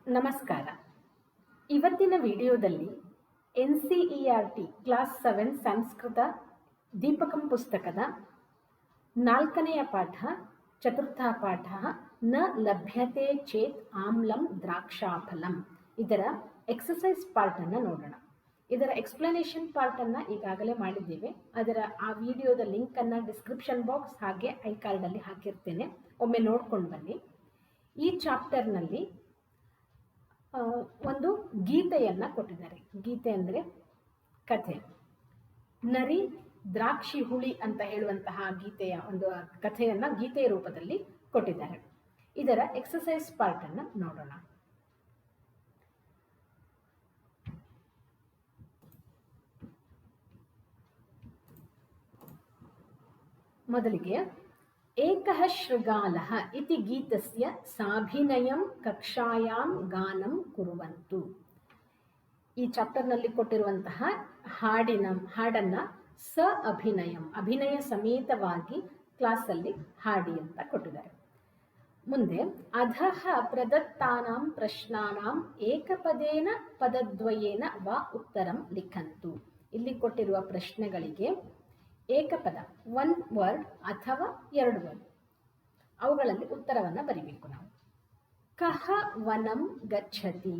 ನಮಸ್ಕಾರ. ಇವತ್ತಿನ ವಿಡಿಯೋದಲ್ಲಿ NCERT ಕ್ಲಾಸ್ 7 ಸಂಸ್ಕೃತ ದೀಪಕಂ ಪುಸ್ತಕದ 4ನೆಯ ಪಾಠ, ಚತುರ್ಥ ಪಾಠ ನ ಲಭ್ಯತೆ ಚೇತ್ ಆಮ್ಲಂ ದ್ರಾಕ್ಷಾಫಲಂ, ಇದರ ಎಕ್ಸಸೈಸ್ ಪಾರ್ಟನ್ನು ನೋಡೋಣ. ಇದರ ಎಕ್ಸ್ಪ್ಲನೇಷನ್ ಪಾರ್ಟನ್ನು ಈಗಾಗಲೇ ಮಾಡಿದ್ದೇವೆ. ಅದರ ಆ ವಿಡಿಯೋದ ಲಿಂಕನ್ನು ಡಿಸ್ಕ್ರಿಪ್ಷನ್ ಬಾಕ್ಸ್ ಹಾಗೆ ಐ ಕಾರ್ಡಲ್ಲಿ ಹಾಕಿರ್ತೇನೆ, ಒಮ್ಮೆ ನೋಡ್ಕೊಂಡು ಬನ್ನಿ. ಈ ಚಾಪ್ಟರ್ನಲ್ಲಿ ಒಂದು ಗೀತೆಯನ್ನು ಕೊಟ್ಟಿದ್ದಾರೆ. ಗೀತೆ ಅಂದರೆ ಕಥೆ. ನರಿ ದ್ರಾಕ್ಷಿ ಹುಳಿ ಅಂತ ಹೇಳುವಂತಹ ಗೀತೆಯ ಒಂದು ಕಥೆಯನ್ನು ಗೀತೆಯ ರೂಪದಲ್ಲಿ ಕೊಟ್ಟಿದ್ದಾರೆ. ಇದರ ಎಕ್ಸಸೈಸ್ ಪಾರ್ಟನ್ನು ನೋಡೋಣ. ಮೊದಲಿಗೆ ಏಕಃ ಶೃಗಾಲಃ ಇತಿ ಗೀತಸ್ಯ ಸಾಭಿನಯಂ ಕಕ್ಷಾಯಾಂ ಗಾನಂ ಕುರುವಂತು. ಈ ಚಾಪ್ಟರ್ನಲ್ಲಿ ಕೊಟ್ಟಿರುವಂತಹ ಹಾಡನ್ನು ಅಭಿನಯಂ, ಅಭಿನಯ ಸಮೇತವಾಗಿ ಕ್ಲಾಸಲ್ಲಿ ಹಾಡಿ ಅಂತ ಕೊಟ್ಟಿದ್ದಾರೆ. ಮುಂದೆ ಅಧಃ ಪ್ರದತ್ತಾನಾಂ ಪ್ರಶ್ನಾನಾಂ ಏಕಪದೇನ ಪದದ್ವಯೇನ ವಾ ಉತ್ತರಂ ಲಿಖಂತು. ಇಲ್ಲಿ ಕೊಟ್ಟಿರುವ ಪ್ರಶ್ನೆಗಳಿಗೆ ಏಕಪದ, 1 ವರ್ಡ್ ಅಥವಾ 2 ವರ್ಡ್, ಅವುಗಳಲ್ಲಿ ಉತ್ತರವನ್ನು ಬರಿಬೇಕು ನಾವು. ಕಹ ವನಂ ಗಚ್ಚತಿ,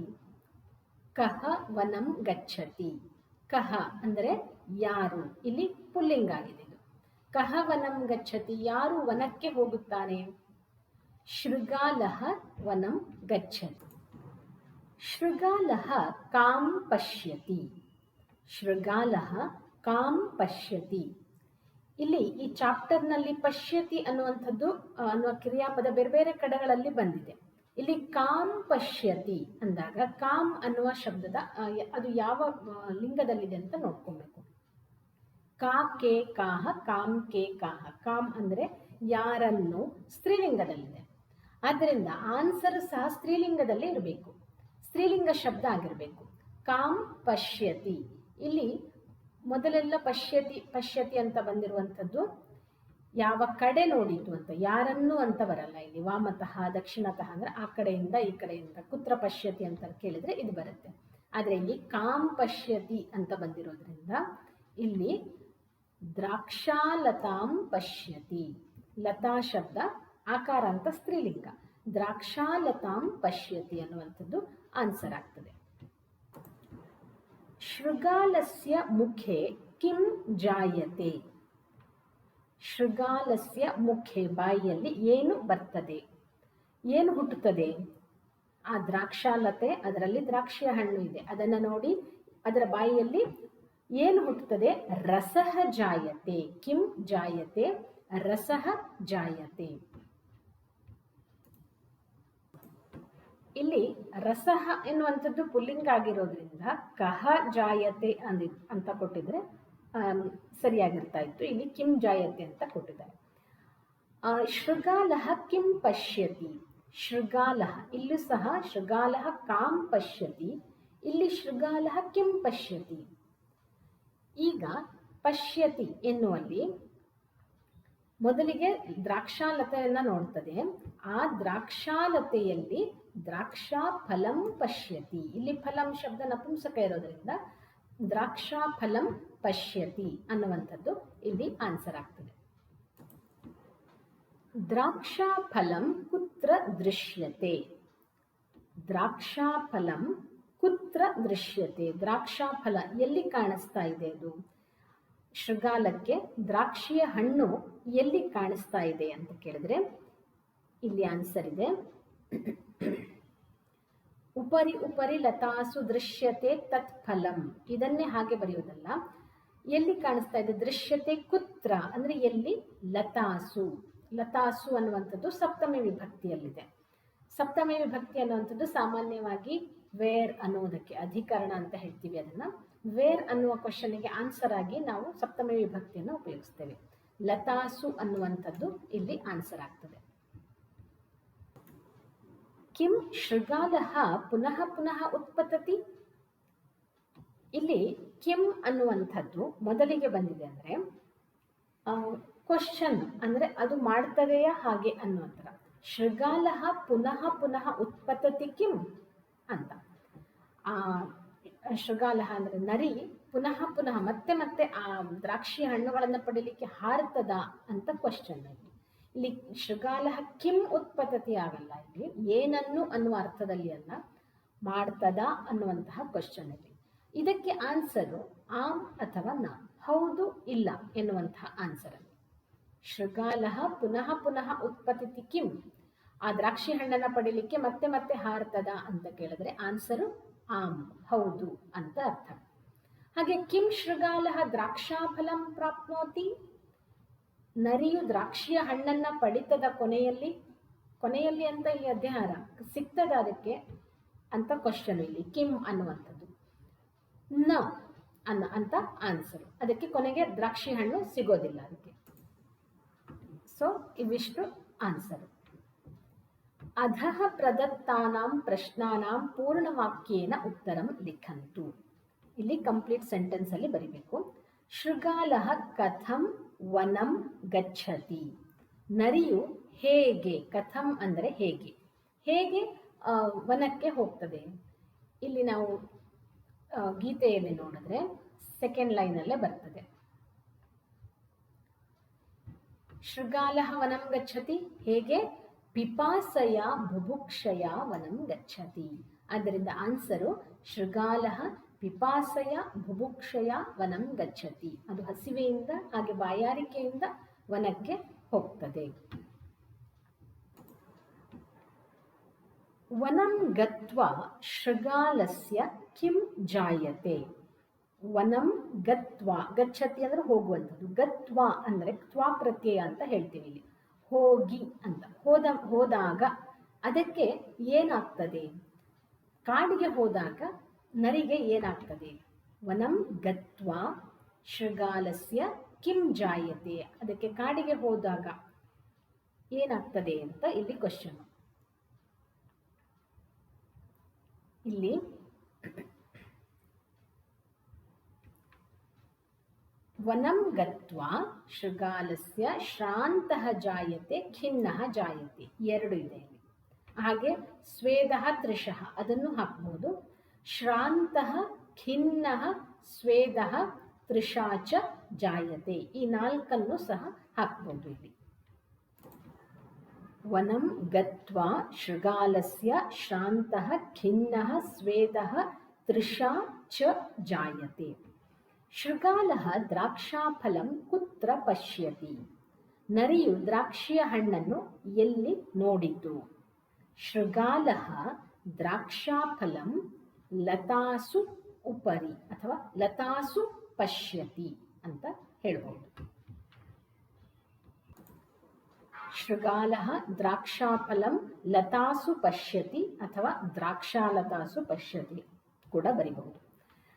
ಕಹ ವನಂ ಗಚ್ಚತಿ. ಕಹ ಅಂದರೆ ಯಾರು, ಇಲ್ಲಿ ಪುಲ್ಲಿಂಗ ಆಗಿದೆ. ಇದು ಕಹ ವನಂ ಗಚ್ಚತಿ, ಯಾರು ವನಕ್ಕೆ ಹೋಗುತ್ತಾನೆ. ಶೃಗಾಲಃ ವನಂ ಗಚ್ಚತಿ. ಶೃಗಾಲಃ ಕಾಂ ಪಶ್ಯತಿ, ಶೃಗಾಲಃ ಕಾಂ ಪಶ್ಯತಿ. ಇಲ್ಲಿ ಈ ಚಾಪ್ಟರ್ನಲ್ಲಿ ಪಶ್ಯತಿ ಅನ್ನುವಂಥದ್ದು ಅನ್ನುವ ಕ್ರಿಯಾಪದ ಬೇರೆ ಬೇರೆ ಕಡೆಗಳಲ್ಲಿ ಬಂದಿದೆ. ಇಲ್ಲಿ ಕಾಂ ಪಶ್ಯತಿ ಅಂದಾಗ ಕಾಂ ಅನ್ನುವ ಶಬ್ದದ ಅದು ಯಾವ ಲಿಂಗದಲ್ಲಿದೆ ಅಂತ ನೋಡ್ಕೊಬೇಕು. ಕಾ ಕೆ ಕಾಹ, ಕಾಂ ಕೆ ಕಾಹ. ಕಾಂ ಅಂದರೆ ಯಾರನ್ನು, ಸ್ತ್ರೀಲಿಂಗದಲ್ಲಿದೆ. ಆದ್ದರಿಂದ ಆನ್ಸರ್ ಸಹ ಸ್ತ್ರೀಲಿಂಗದಲ್ಲೇ ಇರಬೇಕು, ಸ್ತ್ರೀಲಿಂಗ ಶಬ್ದ ಆಗಿರಬೇಕು. ಕಾಂ ಪಶ್ಯತಿ. ಇಲ್ಲಿ ಮೊದಲೆಲ್ಲ ಪಶ್ಯತಿ ಪಶ್ಯತಿ ಅಂತ ಬಂದಿರುವಂಥದ್ದು ಯಾವ ಕಡೆ ನೋಡಿತು ಅಂತ, ಯಾರನ್ನು ಅಂತ ಬರಲ್ಲ. ಇಲ್ಲಿ ವಾಮತಃ ದಕ್ಷಿಣತಃ ಅಂದರೆ ಆ ಕಡೆಯಿಂದ ಈ ಕಡೆಯಿಂದ, ಕುತ್ರ ಪಶ್ಯತಿ ಅಂತ ಕೇಳಿದ್ರೆ ಇದು ಬರುತ್ತೆ. ಆದರೆ ಇಲ್ಲಿ ಕಾಂ ಪಶ್ಯತಿ ಅಂತ ಬಂದಿರೋದ್ರಿಂದ ಇಲ್ಲಿ ದ್ರಾಕ್ಷಾಲತಾಂ ಪಶ್ಯತಿ. ಲತಾ ಶಬ್ದ ಆಕಾರ ಅಂತ ಸ್ತ್ರೀಲಿಂಗ, ದ್ರಾಕ್ಷಾಲತಾಂ ಪಶ್ಯತಿ ಅನ್ನುವಂಥದ್ದು ಆನ್ಸರ್ ಆಗ್ತದೆ. ಶೃಗಾಲಸ್ಯ ಮುಖೆ ಕಿಂ ಜಾಯತೆ. ಶೃಗಾಲಸ್ಯ ಮುಖೆ, ಬಾಯಿಯಲ್ಲಿ ಏನು ಬರ್ತದೆ, ಏನು ಹುಟ್ಟುತ್ತದೆ. ಆ ದ್ರಾಕ್ಷಾಲತೆ, ಅದರಲ್ಲಿ ದ್ರಾಕ್ಷಿಯ ಹಣ್ಣು ಇದೆ, ಅದನ್ನು ನೋಡಿ ಅದರ ಬಾಯಿಯಲ್ಲಿ ಏನು ಹುಟ್ಟುತ್ತದೆ. ರಸಃ ಜಾಯತೆ. ಕಿಂ ಜಾಯತೆ, ರಸಃ ಜಾಯತೆ. ಇಲ್ಲಿ ರಸಃ ಎನ್ನುವಂಥದ್ದು ಪುಲ್ಲಿಂಗ ಆಗಿರೋದ್ರಿಂದ ಕಹ ಜಾಯತೆ ಅಂತ ಕೊಟ್ಟಿದ್ರೆ ಸರಿಯಾಗಿರ್ತಾ ಇತ್ತು. ಇಲ್ಲಿ ಕಿಂ ಜಾಯತೆ ಅಂತ ಕೊಟ್ಟಿದ್ದಾರೆ. ಶೃಗಾಲಃ ಕಿಂ ಪಶ್ಯತಿ. ಶೃಗಾಲಃ, ಇಲ್ಲೂ ಸಹ ಶೃಗಾಲಃ ಕಾಂ ಪಶ್ಯತಿ, ಇಲ್ಲಿ ಶೃಗಾಲಃ ಕಿಂ ಪಶ್ಯತಿ. ಈಗ ಪಶ್ಯತಿ ಎನ್ನುವಲ್ಲಿ ಮೊದಲಿಗೆ ದ್ರಾಕ್ಷಾಲತೆಯನ್ನು ನೋಡ್ತದೆ. ಆ ದ್ರಾಕ್ಷಾಲತೆಯಲ್ಲಿ ದ್ರಾಕ್ಷಾ ಫಲಂ ಪಶ್ಯತಿ. ಇಲ್ಲಿ ಫಲಂ ಶಬ್ದ ನಪುಂಸಕ ಇರೋದ್ರಿಂದ ದ್ರಾಕ್ಷಾ ಫಲಂ ಪಶ್ಯತಿ ಅನ್ನುವಂಥದ್ದು ಇಲ್ಲಿ ಆನ್ಸರ್ ಆಗ್ತದೆ. ದ್ರಾಕ್ಷಾ ಫಲಂ ಕುತ್ರ ದೃಶ್ಯತೆ. ದ್ರಾಕ್ಷಾ ಫಲಂ ಕುತ್ರ ದೃಶ್ಯತೆ. ದ್ರಾಕ್ಷಾ ಫಲ ಎಲ್ಲಿ ಕಾಣಿಸ್ತಾ ಇದೆ. ಅದು ಶೃಗಾಲಕ್ಕೆ ದ್ರಾಕ್ಷಿಯ ಹಣ್ಣು ಎಲ್ಲಿ ಕಾಣಿಸ್ತಾ ಇದೆ ಅಂತ ಕೇಳಿದ್ರೆ ಇಲ್ಲಿ ಆನ್ಸರ್ ಇದೆ. ಉಪರಿ ಉಪರಿ ಲತಾಸು ದೃಶ್ಯತೆ ತತ್ ಫಲಂ. ಇದನ್ನೇ ಹಾಗೆ ಬರೆಯೋದಲ್ಲ, ಎಲ್ಲಿ ಕಾಣಿಸ್ತಾ ಇದೆ. ದೃಶ್ಯತೆ ಕುತ್ರ ಅಂದರೆ ಎಲ್ಲಿ. ಲತಾಸು, ಲತಾಸು ಅನ್ನುವಂಥದ್ದು ಸಪ್ತಮಿ ವಿಭಕ್ತಿಯಲ್ಲಿದೆ. ಸಪ್ತಮಿ ವಿಭಕ್ತಿ ಅನ್ನುವಂಥದ್ದು ಸಾಮಾನ್ಯವಾಗಿ ವೇರ್ ಅನ್ನುವುದಕ್ಕೆ ಅಧಿಕರಣ ಅಂತ ಹೇಳ್ತೀವಿ. ಅದನ್ನು ವೇರ್ ಅನ್ನುವ ಕ್ವಶನ್ಗೆ ಆನ್ಸರ್ ಆಗಿ ನಾವು ಸಪ್ತಮಿ ವಿಭಕ್ತಿಯನ್ನು ಉಪಯೋಗಿಸ್ತೇವೆ. ಲತಾಸು ಅನ್ನುವಂಥದ್ದು ಇಲ್ಲಿ ಆನ್ಸರ್ ಆಗ್ತದೆ. ಕಿಂ ಶೃಗಾಲಃ ಪುನಃ ಪುನಃ ಉತ್ಪತತಿ. ಇಲ್ಲಿ ಕಿಂ ಅನ್ನುವಂಥದ್ದು ಮೊದಲಿಗೆ ಬಂದಿದೆ ಅಂದರೆ ಕ್ವಶನ್, ಅಂದರೆ ಅದು ಮಾಡ್ತದೆಯಾ ಹಾಗೆ ಅನ್ನುವಂಥರ. ಶೃಗಾಲಃ ಪುನಃ ಪುನಃ ಉತ್ಪತತಿ ಕಿಂ. ಅಂತ. ಶೃಗಾಲಹ ಅಂದರೆ ನರಿ ಪುನಃ ಪುನಃ ಮತ್ತೆ ಮತ್ತೆ ಆ ದ್ರಾಕ್ಷಿ ಹಣ್ಣುಗಳನ್ನು ಪಡೀಲಿಕ್ಕೆ ಹಾರ್ತದ ಅಂತ ಕ್ವಶನ್. ಇಲ್ಲಿ ಶೃಗಾಲಹ ಕಿಂ ಉತ್ಪತ್ತತಿ ಆಗಲ್ಲ, ಇಲ್ಲಿ ಏನನ್ನು ಅನ್ನುವ ಅರ್ಥದಲ್ಲಿ ಅಲ್ಲ, ಮಾಡ್ತದ ಅನ್ನುವಂತಹ ಕ್ವಶನ್ ಇಲ್ಲಿ. ಇದಕ್ಕೆ ಆನ್ಸರು ಆಮ್ ಅಥವಾ ನಾ, ಹೌದು ಇಲ್ಲ ಎನ್ನುವಂತಹ ಆನ್ಸರ್ ಅಲ್ಲಿ. ಶೃಗಾಲಹ ಪುನಃ ಪುನಃ ಉತ್ಪತ್ತಿತಿ ಕಿಂ, ಆ ದ್ರಾಕ್ಷಿ ಹಣ್ಣನ್ನು ಪಡೀಲಿಕ್ಕೆ ಮತ್ತೆ ಮತ್ತೆ ಹಾರ್ತದ ಅಂತ ಕೇಳಿದ್ರೆ ಆನ್ಸರು ಆಮ್, ಹೌದು ಅಂತ ಅರ್ಥ. ಹಾಗೆ ಕಿಂ ಶೃಗಾಲಹ ದ್ರಾಕ್ಷಾಫಲಂ ಪ್ರಾಪ್ನೋತಿ, ನರಿಯು ದ್ರಾಕ್ಷಿಯ ಹಣ್ಣನ್ನ ಪಡಿತದ ಕೊನೆಯಲ್ಲಿ, ಕೊನೆಯಲ್ಲಿ ಅಂತ ಇಲ್ಲಿ ಅಧ್ಯಾಹಾರ ಸಿಗ್ತದ ಅದಕ್ಕೆ ಅಂತ ಕ್ವಶನ್ ಇಲ್ಲಿ ಕಿಂ ಅನ್ನುವಂಥದ್ದು. ನ ಅಂತ ಆನ್ಸರ್, ಅದಕ್ಕೆ ಕೊನೆಗೆ ದ್ರಾಕ್ಷಿ ಹಣ್ಣು ಸಿಗೋದಿಲ್ಲ ಅದಕ್ಕೆ. ಸೊ ಇವಿಷ್ಟು ಆನ್ಸರ್. ಅಧಃ ಪ್ರದತ್ತಾನಾಂ ಪ್ರಶ್ನಾನಾಂ ಪೂರ್ಣವಾಕ್ಯೇನ ಉತ್ತರಂ ಲಿಖಂತು. ಇಲ್ಲಿ ಕಂಪ್ಲೀಟ್ ಸೆಂಟೆನ್ಸ್ ಅಲ್ಲಿ ಬರಿಬೇಕು. ಶೃಗಾಲಹ ಕಥಂ ವನಂ ಗಚ್ಚತಿ, ನರಿಯು ಹೇಗೆ, ಕಥಂ ಅಂದರೆ ಹೇಗೆ, ಹೇಗೆ ವನಕ್ಕೆ ಹೋಗ್ತದೆ. ಇಲ್ಲಿ ನಾವು ಗೀತೆಯಲ್ಲಿ ನೋಡಿದ್ರೆ ಸೆಕೆಂಡ್ ಲೈನಲ್ಲೇ ಬರ್ತದೆ. ಶೃಗಾಲಹ ವನಂ ಗಚ್ಚತಿ, ಹೇಗೆ, ಪಿಪಾಸಯ ಬುಭುಕ್ಷಯ ವನಂ ಗಚ್ಚತಿ. ಆದ್ದರಿಂದ ಆನ್ಸರು ಶೃಗಾಲಹ ಪಿಪಾಸಯ ಬುಭುಕ್ಷಯ ವನಂ ಗಚ್ಚತಿ, ಅದು ಹಸಿವೆಯಿಂದ ಹಾಗೆ ಬಾಯಾರಿಕೆಯಿಂದ ವನಕ್ಕೆ ಹೋಗ್ತದೆ. ವನಂ ಗತ್ವಾ ಶೃಗಾಲಸ್ಯ ಕಿಂ ಜಾಯತೆ. ವನಂ ಗತ್ವಾ, ಗಚ್ಚತಿ ಅಂದ್ರೆ ಹೋಗುವಂಥದ್ದು, ಗತ್ವಾ ಅಂದ್ರೆ ತ್ವಾ ಪ್ರತ್ಯಯ ಅಂತ ಹೇಳ್ತೀವಿ ಇಲ್ಲಿ, ಹೋಗಿ ಅಂತ, ಹೋದಾಗ ಅದಕ್ಕೆ ಏನಾಗ್ತದೆ, ಕಾಡಿಗೆ ಹೋದಾಗ ನರಿಗೆ ಏನಾಗ್ತದೆ. ವನಂ ಗತ್ವಾ ಶೃಗಾಲಸ್ಯ ಕಿಂ ಜಾಯತೆ, ಅದಕ್ಕೆ ಕಾಡಿಗೆ ಹೋದಾಗ ಏನಾಗ್ತದೆ ಅಂತ ಇಲ್ಲಿ ಕ್ವಶನ್. ಇಲ್ಲಿ ವನಂ ಗತ್ವಾ ಶೃಗಾಲಸ್ಯ ಶ್ರಾಂತಃ ಜಾಯತೆ ಖಿನ್ನಃ ಜಾಯತೆ, ಎರಡು ಇದೆ ಇಲ್ಲಿ. ಹಾಗೆ ಸ್ವೇದಃ ತೃಷಃ ಅದನ್ನು ಹಾಕ್ಬೋದು. ಶ್ರಾಂತಃ ಖಿನ್ನಃ ಸ್ವೇದಃ ತೃಷಾಚ ಜಾಯತೆ, ಈ ನಾಲ್ಕನ್ನು ಸಹ ಹಾಕ್ಬೋದು ಇಲ್ಲಿ. ವನಂ ಗತ್ವಾ ಶೃಗಾಲಸ್ಯ ಶ್ರಾಂತಃ ಖಿನ್ನಃ ಸ್ವೇದಃ ತೃಷಾ ಚ ಜಾಯತೆ. ಶೃಗಾಲಹ ದ್ರಾಕ್ಷಾಫಲಂ ಕುತ್ರ ಪಶ್ಯತಿ, ನರಿಯು ದ್ರಾಕ್ಷಿಯ ಹಣ್ಣನ್ನು ಎಲ್ಲಿ ನೋಡಿತು. ಶೃಗಾಲಹ ದ್ರಾಕ್ಷಾಫಲಂ ಲತಾಸು ಉಪರಿ ಅಥವಾ ಲತಾಸು ಪಶ್ಯತಿ ಅಂತ ಹೇಳ್ಬೋದು. ಶೃಗಾಲಹ ದ್ರಾಕ್ಷಾಫಲಂ ಲತಾಸು ಪಶ್ಯತಿ ಅಥವಾ ದ್ರಾಕ್ಷಾಲತಾಸು ಪಶ್ಯತಿ ಕೂಡ ಬರಿಬಹುದು.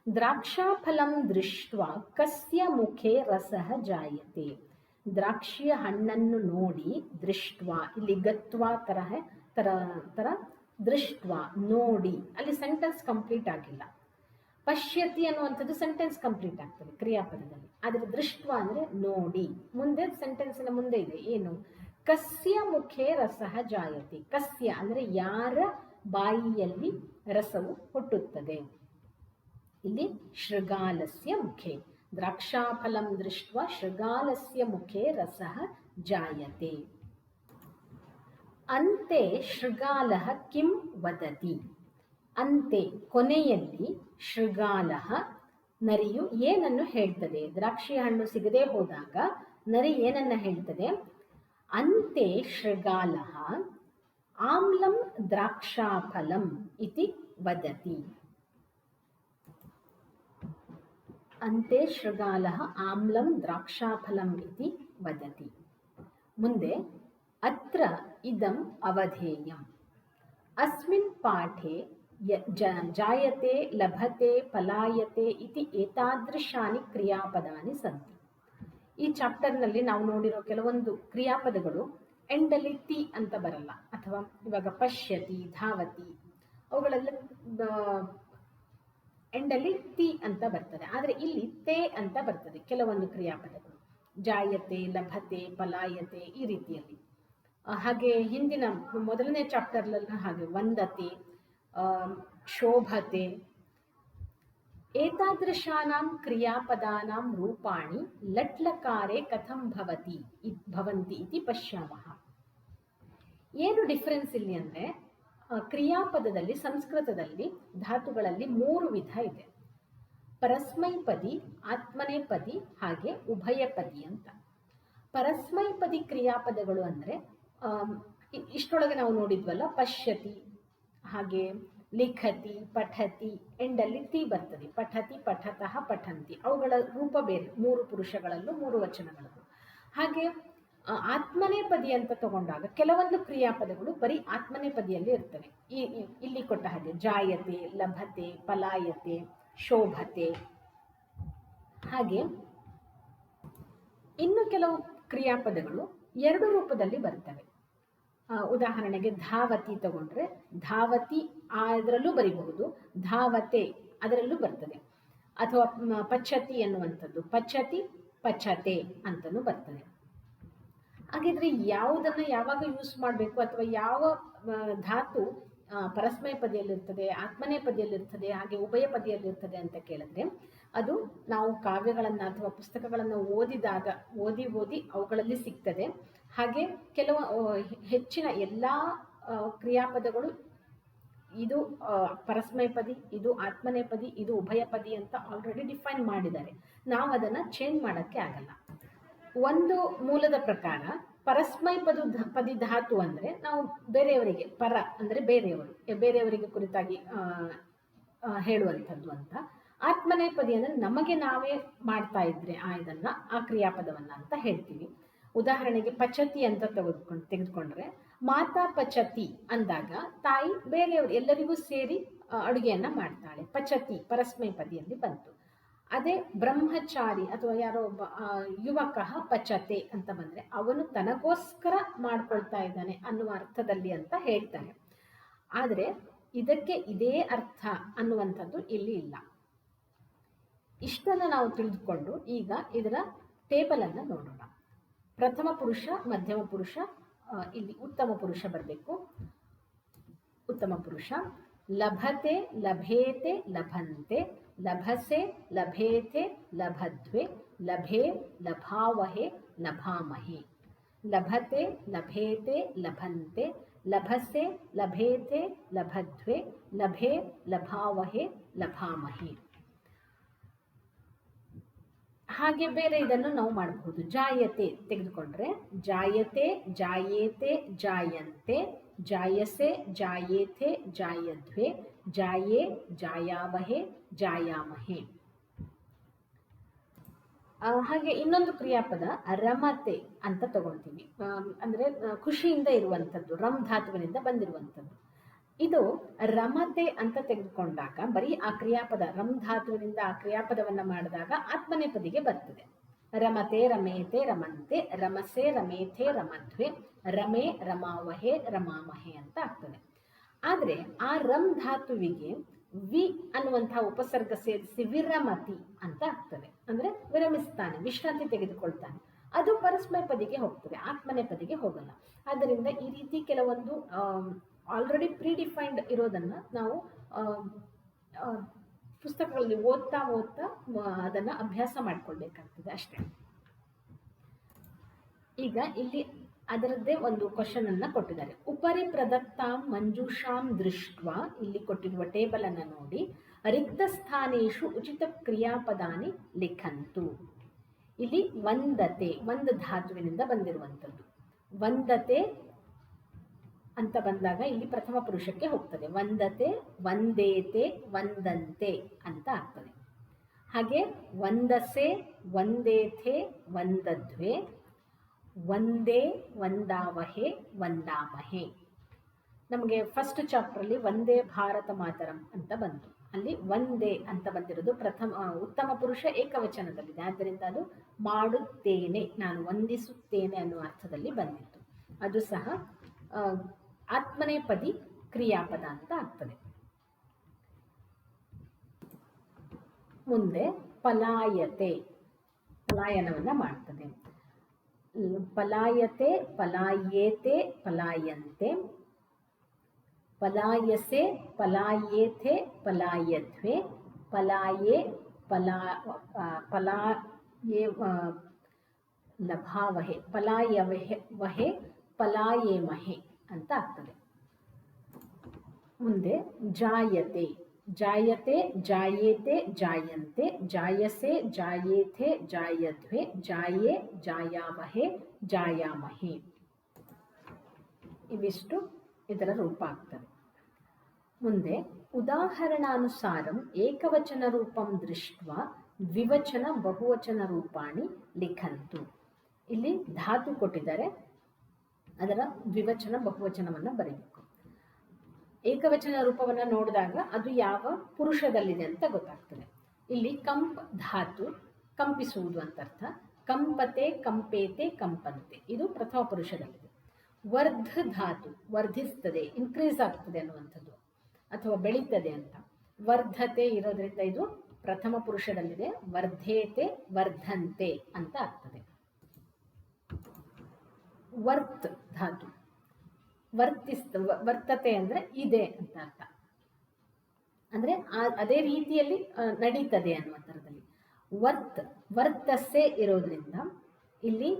ದ್ರಾಕ್ಷಾಫಲಂ ದೃಷ್ಟ್ವಾ ಕಸ್ಯ ಮುಖೇ ರಸಃ ಜಾಯತೆ, ದ್ರಾಕ್ಷಿಯ ಹಣ್ಣನ್ನು ನೋಡಿ, ದೃಷ್ಟ್ವಾ ಇಲ್ಲಿ ಗತ್ವಾ ತರ ದೃಷ್ಟ್ವಾ ನೋಡಿ, ಅಲ್ಲಿ ಸೆಂಟೆನ್ಸ್ ಕಂಪ್ಲೀಟ್ ಆಗಿಲ್ಲ. ಪಶ್ಯತಿ ಅನ್ನುವಂಥದ್ದು ಸೆಂಟೆನ್ಸ್ ಕಂಪ್ಲೀಟ್ ಆಗ್ತದೆ ಕ್ರಿಯಾಪದದಲ್ಲಿ, ಆದರೆ ದೃಷ್ಟ್ವಾ ಅಂದರೆ ನೋಡಿ. ಮುಂದೆ ಸೆಂಟೆನ್ಸಿನ ಮುಂದೆ ಇದೆ ಏನು, ಕಸ್ಯ ಮುಖೇ ರಸಃ ಜಾಯತೆ, ಕಸ್ಯ ಅಂದರೆ ಯಾರ ಬಾಯಿಯಲ್ಲಿ ರಸವು ಹುಟ್ಟುತ್ತದೆ. ಇಲ್ಲಿ ಶೃಗಾಲಸ್ಯ ಮುಖೇ, ದ್ರಾಕ್ಷಾಫಲಂ ದೃಷ್ಟ್ವಾ ಶೃಗಾಲಸ್ಯ ಮುಖೇ ರಸಃ ಜಾಯತೆ. ಅಂತೆ ಶೃಗಾಲಹ ಕಿಂ ವದತಿ, ಅಂತೆ ಕೊನೆಯಲ್ಲಿ ಶೃಗಾಲಹ ನರಿಯು ಏನನ್ನು ಹೇಳ್ತದೆ. ದ್ರಾಕ್ಷಿ ಹಣ್ಣು ಸಿಗದೆ ಹೋದಾಗ ನರಿ ಏನನ್ನ ಹೇಳ್ತದೆ. ಅಂತೆ ಶೃಗಾಲಹ ಆಮ್ಲಂ ದ್ರಾಕ್ಷಾಫಲಂ ಇತಿ ವದತಿ. ಅಂತೆ ಶೃಗಾಲಹ ಆಮ್ಲಂ ದ್ರಾಕ್ಷಾಫಲಂ ಇತಿ ವದತಿ. ಮುಂದೆ ಅತ್ರ ಇದಂ ಅವಧೇಯಂ, ಅಸ್ಮಿನ್ ಪಾಠೆ ಜಾಯತೆ ಲಭತೆ ಪಲಾಯತೆ ಇತಿ ಏತಾದೃಶಾನಿ ಕ್ರಿಯಾಪದಾನಿ ಸಂತಿ. ಈ ಚಾಪ್ಟರ್ನಲ್ಲಿ ನಾವು ನೋಡಿರೋ ಕೆಲವೊಂದು ಕ್ರಿಯಾಪದಗಳು ಎಂಡಲ್ಲಿ ತಿ ಅಂತ ಬರಲ್ಲ, ಅಥವಾ ಇವಾಗ ಪಶ್ಯತಿ, ಧಾವತಿ ಅವುಗಳೆಲ್ಲ ಎಂಡಲ್ಲಿ ತಿ ಅಂತ ಬರ್ತದೆ, ಆದರೆ ಇಲ್ಲಿ ತೇ ಅಂತ ಬರ್ತದೆ ಕೆಲವೊಂದು ಕ್ರಿಯಾಪದಗಳು, ಜಾಯತೆ, ಲಭತೆ, ಪಲಾಯತೆ ಈ ರೀತಿಯಲ್ಲಿ. ಹಾಗೆ ಹಿಂದಿನ ಮೊದಲನೇ ಚಾಪ್ಟರ್ಲಲ್ಲ ಹಾಗೆ ವಂದತೆ, ಶೋಭತೆ. ಏತಾದೃಶಾನಾಂ ಕ್ರಿಯಾಪದಾನಾಂ ರೂಪಾಣಿ ಲಟ್ಲಕಾರೆ ಕಥಂ ಭವಂತಿ ಇತಿ ಪಶ್ಯಾಮಃ. ಏನು ಡಿಫರೆನ್ಸ್ ಇಲ್ಲಿ ಅಂದರೆ, ಕ್ರಿಯಾಪದದಲ್ಲಿ ಸಂಸ್ಕೃತದಲ್ಲಿ ಧಾತುಗಳಲ್ಲಿ 3 ವಿಧ ಇದೆ. ಪರಸ್ಮೈಪದಿ, ಆತ್ಮನೇಪದಿ ಹಾಗೆ ಉಭಯಪದಿ ಅಂತ. ಪರಸ್ಮೈಪದಿ ಕ್ರಿಯಾಪದಗಳು ಅಂದರೆ ಇಷ್ಟೊಳಗೆ ನಾವು ನೋಡಿದ್ವಲ್ಲ, ಪಶ್ಯತಿ ಹಾಗೆ ಲಿಖತಿ, ಪಠತಿ, ಎಂಡಲ್ಲಿ ತಿ ಬರ್ತದೆ. ಪಠತಿ, ಪಠತಃ, ಪಠಂತಿ, ಅವುಗಳ ರೂಪ ಬೇರೆ, 3 ಪುರುಷಗಳಲ್ಲೂ 3 ವಚನಗಳಲ್ಲೂ. ಹಾಗೆ ಆತ್ಮನೇಪದಿ ಅಂತ ತಗೊಂಡಾಗ ಕೆಲವೊಂದು ಕ್ರಿಯಾಪದಗಳು ಬರೀ ಆತ್ಮನೇಪದಿಯಲ್ಲಿ ಇರ್ತವೆ. ಇಲ್ಲಿ ಕೊಟ್ಟ ಹಾಗೆ ಜಾಯತೆ, ಲಭತೆ, ಪಲಾಯತೆ, ಶೋಭತೆ. ಹಾಗೆ ಇನ್ನು ಕೆಲವು ಕ್ರಿಯಾಪದಗಳು 2 ರೂಪದಲ್ಲಿ ಬರ್ತವೆ. ಉದಾಹರಣೆಗೆ ಧಾವತಿ ತಗೊಂಡ್ರೆ ಧಾವತಿ ಅದರಲ್ಲೂ ಬರೀಬಹುದು, ಧಾವತೆ ಅದರಲ್ಲೂ ಬರ್ತದೆ. ಅಥವಾ ಪಚ್ಚತಿ ಎನ್ನುವಂಥದ್ದು ಪಚ್ಚತಿ, ಪಚತೆ ಅಂತಲೂ ಬರ್ತದೆ. ಹಾಗಿದ್ರೆ ಯಾವುದನ್ನು ಯಾವಾಗ ಯೂಸ್ ಮಾಡಬೇಕು, ಅಥವಾ ಯಾವ ಧಾತು ಪರಸ್ಮೈಪದಿಯಲ್ಲಿರ್ತದೆ, ಆತ್ಮನೇಪದಿಯಲ್ಲಿರ್ತದೆ, ಹಾಗೆ ಉಭಯಪದಿಯಲ್ಲಿರ್ತದೆ ಅಂತ ಕೇಳಿದ್ರೆ, ಅದು ನಾವು ಕಾವ್ಯಗಳನ್ನು ಅಥವಾ ಪುಸ್ತಕಗಳನ್ನು ಓದಿ ಅವುಗಳಲ್ಲಿ ಸಿಗ್ತದೆ. ಹಾಗೆ ಕೆಲವು ಹೆಚ್ಚಿನ ಎಲ್ಲ ಕ್ರಿಯಾಪದಗಳು ಇದು ಪರಸ್ಮೈಪದಿ, ಇದು ಆತ್ಮನೇಪದಿ, ಇದು ಉಭಯಪದಿ ಅಂತ ಆಲ್ರೆಡಿ ಡಿಫೈನ್ ಮಾಡಿದ್ದಾರೆ. ನಾವು ಅದನ್ನು ಚೇಂಜ್ ಮಾಡೋಕ್ಕೆ ಆಗಲ್ಲ. ಒಂದು ಮೂಲದ ಪ್ರಕಾರ ಪದಿ ಧಾತು ಅಂದರೆ ನಾವು ಬೇರೆಯವರಿಗೆ, ಪರ ಅಂದರೆ ಬೇರೆಯವರಿಗೆ ಕುರಿತಾಗಿ ಹೇಳುವಂಥದ್ದು ಅಂತ. ಆತ್ಮನೇಪದಿ ಅಂದರೆ ನಮಗೆ ನಾವೇ ಮಾಡ್ತಾ ಇದ್ರೆ ಆ ಕ್ರಿಯಾಪದವನ್ನ ಅಂತ ಹೇಳ್ತೀವಿ. ಉದಾಹರಣೆಗೆ ಪಚತಿ ಅಂತ ತೆಗೆದುಕೊಂಡ್ರೆ ಮಾತಾ ಪಚತಿ ಅಂದಾಗ ತಾಯಿ ಬೇರೆಯವರು ಎಲ್ಲರಿಗೂ ಸೇರಿ ಅಡುಗೆಯನ್ನ ಮಾಡ್ತಾಳೆ. ಪಚತಿ ಪರಸ್ಮೈಪದಿಯಲ್ಲಿ ಬಂತು. ಅದೇ ಬ್ರಹ್ಮಚಾರಿ ಅಥವಾ ಯಾರೋ ಒಬ್ಬ ಯುವಕ ಪಚತೆ ಅಂತ ಬಂದ್ರೆ ಅವನು ತನಗೋಸ್ಕರ ಮಾಡ್ಕೊಳ್ತಾ ಇದ್ದಾನೆ ಅನ್ನುವ ಅರ್ಥದಲ್ಲಿ ಅಂತ ಹೇಳ್ತಾರೆ. ಆದರೆ ಇದಕ್ಕೆ ಇದೇ ಅರ್ಥ ಅನ್ನುವಂಥದ್ದು ಇಲ್ಲಿ ಇಲ್ಲ. ಇಷ್ಟನ್ನು ನಾವು ತಿಳಿದುಕೊಂಡು ಈಗ ಇದರ ಟೇಬಲ್ ಅನ್ನು ನೋಡೋಣ. ಪ್ರಥಮ ಪುರುಷ, ಮಧ್ಯಮ ಪುರುಷ, ಇಲ್ಲಿ ಉತ್ತಮ ಪುರುಷ ಬರಬೇಕು. ಉತ್ತಮ ಪುರುಷ ಲಭತೆ, ಲಭೇತೆ, ಲಭಂತೆ, ಲಭಸೆ, ಲಭೇತೆ, ಲಭಧ್ವೆ, ಲಭೇ, ಲಭಾವಹೆ, ಲಭಾಮಹೆ. ಲಭತೆ, ಲಭೇತೆ, ಲಭಂತೆ, ಲಭಸೆ, ಲಭೇತೆ, ಲಭಧ್ವೆ, ಲಭೇ, ಲಭಾವಹೆ, ಲಭಾಮಹೆ. ಹಾಗೆ ಬೇರೆ ಇದನ್ನು ನಾವು ಮಾಡಬಹುದು. ಜಾಯತೆ ತೆಗೆದುಕೊಂಡ್ರೆ ಜಾಯತೆ, ಜಾಯೇತೆ, ಜಾಯಂತೆ, ಜಾಯಸೆ, ಜಾಯೇಥೆ, ಜಾಯಧ್ವೆ, ಜಾಯೇ, ಜಾಯಾವಹೆ, ಜಾಯಾಮಹೆ. ಹಾಗೆ ಇನ್ನೊಂದು ಕ್ರಿಯಾಪದ ರಮತೆ ಅಂತ ತಗೊಳ್ತೀವಿ. ಅಂದ್ರೆ ಖುಷಿಯಿಂದ ಇರುವಂಥದ್ದು, ರಮ್ ಧಾತುವಿನಿಂದ ಬಂದಿರುವಂಥದ್ದು. ಇದು ರಮತೆ ಅಂತ ತೆಗೆದುಕೊಂಡಾಗ ಬರೀ ಆ ಕ್ರಿಯಾಪದ ರಮ್ ಧಾತುವಿನಿಂದ ಆ ಕ್ರಿಯಾಪದವನ್ನ ಮಾಡಿದಾಗ ಆತ್ಮನೇಪದಿಗೆ ಬರ್ತದೆ. ರಮತೆ, ರಮೇತೆ, ರಮಂತೆ, ರಮಸೆ, ರಮೇಥೆ, ರಮಧ್ವೆ, ರಮೆ, ರಮಾವಹೆ, ರಮಾಮಹೆ ಅಂತ ಆಗ್ತದೆ. ಆದರೆ ಆ ರಮ್ ಧಾತುವಿಗೆ ವಿ ಅನ್ನುವಂತಹ ಉಪಸರ್ಗ ಸೇರಿಸಿ ವಿರಮತಿ ಅಂತ ಆಗ್ತದೆ. ಅಂದ್ರೆ ವಿರಮಿಸ್ತಾನೆ, ವಿಶ್ರಾಂತಿ ತೆಗೆದುಕೊಳ್ತಾನೆ. ಅದು ಪರಸ್ಮೈಪದಿಗೆ ಹೋಗ್ತದೆ, ಆತ್ಮನೇಪದಿಗೆ ಹೋಗಲ್ಲ. ಆದ್ದರಿಂದ ಈ ರೀತಿ ಕೆಲವೊಂದು ಆಲ್ರೆಡಿ ಪ್ರೀಡಿಫೈನ್ಡ್ ಇರೋದನ್ನು ನಾವು ಪುಸ್ತಕಗಳಲ್ಲಿ ಓದ್ತಾ ಅದನ್ನು ಅಭ್ಯಾಸ ಮಾಡ್ಕೊಳ್ಬೇಕಾಗ್ತದೆ ಅಷ್ಟೇ. ಈಗ ಇಲ್ಲಿ ಅದರದ್ದೇ ಒಂದು ಕ್ವಶನ್ ಅನ್ನ ಕೊಟ್ಟಿದ್ದಾರೆ. ಉಪರಿ ಪ್ರದತ್ತಾಂ ಮಂಜೂಷಾಂ ದೃಷ್ಟ್ವಾ, ಇಲ್ಲಿ ಕೊಟ್ಟಿರುವ ಟೇಬಲ್ ಅನ್ನು ನೋಡಿ, ರಿಕ್ತ ಸ್ಥಾನೇಶು ಉಚಿತ ಕ್ರಿಯಾಪದಾನಿ ಲಿಖಂತು. ಇಲ್ಲಿ ವಂದತೆ, ಒಂದು ಧಾತುವಿನಿಂದ ಬಂದಿರುವಂಥದ್ದು. ವಂದತೆ ಅಂತ ಬಂದಾಗ ಇಲ್ಲಿ ಪ್ರಥಮ ಪುರುಷಕ್ಕೆ ಹೋಗ್ತದೆ. ವಂದತೆ, ವಂದೇತೆ, ವಂದಂತೆ ಅಂತ ಆಗ್ತದೆ. ಹಾಗೆ ವಂದಸೆ, ವಂದೇಥೆ, ವಂದಧ್ವೆ, ವಂದೇ, ವಂದಾವಹೆ, ವಂದಾಮಹೆ. ನಮಗೆ ಫಸ್ಟ್ ಚಾಪ್ಟರ್ಲಿ ವಂದೇ ಭಾರತ ಮಾತರಂ ಅಂತ ಬಂತು. ಅಲ್ಲಿ ವಂದೇ ಅಂತ ಬಂದಿರೋದು ಉತ್ತಮ ಪುರುಷ ಏಕವಚನದಲ್ಲಿದೆ. ಆದ್ದರಿಂದ ಅದು ಮಾಡುತ್ತೇನೆ, ನಾನು ವಂದಿಸುತ್ತೇನೆ ಅನ್ನುವ ಅರ್ಥದಲ್ಲಿ ಬಂದಿತ್ತು. ಅದು ಸಹ ಆತ್ಮನೇಪದಿ ಕ್ರಿಯಾಪದ ಅಂತ ಆಗ್ತದೆ. ಮುಂದೆ ಪಲಾಯತೆ, ಪಲಾಯನವನ್ನ ಮಾಡ್ತದೆ. ಪಲಾಯತೆ, ಪಲಾಯೇತೆ, ಪಲಾಯಂತೆ, ಪಲಾಯಸೆ ಪಲಾಯೇಥೆ ಪಲಾಯಧ್ವೆ ಪಲಾಯೇ ಪಲಾಯೇ ಲಭಾವಹೆ ಪಲಾಯವಹೆ ಪಲಾಯೇಮಹೆ ಅಂತ ಆಗ್ತದೆ. ಮುಂದೆ ಜಾಯತೆ ಜಾಯತೆ ಜಾಯೇತೆ ಜಾಯಂತೆ ಜಾಯಸೆ ಜಾಯೇಥೆ ಜಾಯಧ್ವೆ ಜಾಯೇ ಜಾಯಾವಹೆ ಜಾಯಾಮಹೆ. ಇವಿಷ್ಟು ಇದರ ರೂಪ ಆಗ್ತದೆ. ಮುಂದೆ ಉದಾಹರಣಾನುಸಾರಂ ಏಕವಚನ ರೂಪಂ ದೃಷ್ಟ್ವಾ ದ್ವಿವಚನ ಬಹುವಚನ ರೂಪಾಣಿ ಲಿಖಂತು. ಇಲ್ಲಿ ಧಾತು ಕೊಟ್ಟಿದ್ದಾರೆ, ಅದರ ದ್ವಿವಚನ ಬಹುವಚನವನ್ನು ಬರೀಬೇಕು. ಏಕವಚನ ರೂಪವನ್ನು ನೋಡಿದಾಗ ಅದು ಯಾವ ಪುರುಷದಲ್ಲಿದೆ ಅಂತ ಗೊತ್ತಾಗ್ತದೆ. ಇಲ್ಲಿ ಕಂಪ್ ಧಾತು ಕಂಪಿಸುವುದು ಅಂತ ಅರ್ಥ. ಕಂಪತೆ ಕಂಪೇತೆ ಕಂಪಂತೆ ಇದು ಪ್ರಥಮ ಪುರುಷದಲ್ಲಿದೆ. ವರ್ಧ ಧಾತು ವರ್ಧಿಸ್ತದೆ, ಇನ್ಕ್ರೀಸ್ ಆಗ್ತದೆ ಅನ್ನುವಂಥದ್ದು ಅಥವಾ ಬೆಳೀತದೆ ಅಂತ. ವರ್ಧತೆ ಇರೋದ್ರಿಂದ ಇದು ಪ್ರಥಮ ಪುರುಷದಲ್ಲಿದೆ. ವರ್ಧೇತೆ ವರ್ಧಂತೆ ಅಂತ ಆಗ್ತದೆ. ವರ್ತ್ ಧಾತು ವರ್ತತೆ ಅಂದರೆ ಇದೆ ಅಂತ ಅರ್ಥ, ಅಂದರೆ ಅದೇ ರೀತಿಯಲ್ಲಿ ನಡೀತದೆ ಅನ್ನುವ ಥರದಲ್ಲಿ. ವರ್ತಸೆ ಇರೋದ್ರಿಂದ ಇಲ್ಲಿ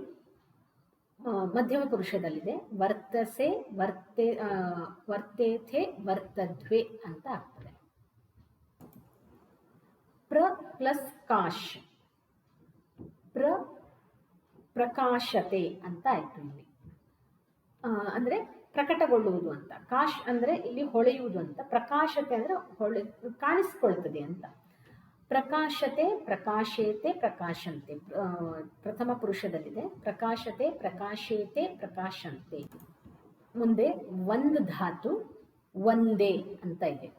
ಮಧ್ಯಮ ಪುರುಷದಲ್ಲಿದೆ. ವರ್ತಸೆ ವರ್ತೇಥೆ ವರ್ತಧ್ವೆ ಅಂತ ಆಗ್ತದೆ. ಪ್ಲಸ್ ಕಾಶ್ ಪ್ರಕಾಶತೆ ಅಂತ ಆಯ್ತು ಇಲ್ಲಿ. ಅಂದರೆ ಪ್ರಕಟಗೊಳ್ಳುವುದು ಅಂತ. ಕಾಶ್ ಅಂದರೆ ಇಲ್ಲಿ ಹೊಳೆಯುವುದು ಅಂತ. ಪ್ರಕಾಶತೆ ಅಂದರೆ ಕಾಣಿಸ್ಕೊಳ್ತದೆ ಅಂತ. ಪ್ರಕಾಶತೆ ಪ್ರಕಾಶೇತೆ ಪ್ರಕಾಶಂತೆ ಪ್ರಥಮ ಪುರುಷದಲ್ಲಿದೆ. ಪ್ರಕಾಶತೆ ಪ್ರಕಾಶೇತೆ ಪ್ರಕಾಶಂತೆ. ಮುಂದೆ ಒಂದು ಧಾತು ಒಂದೇ ಅಂತ ಇದೆ,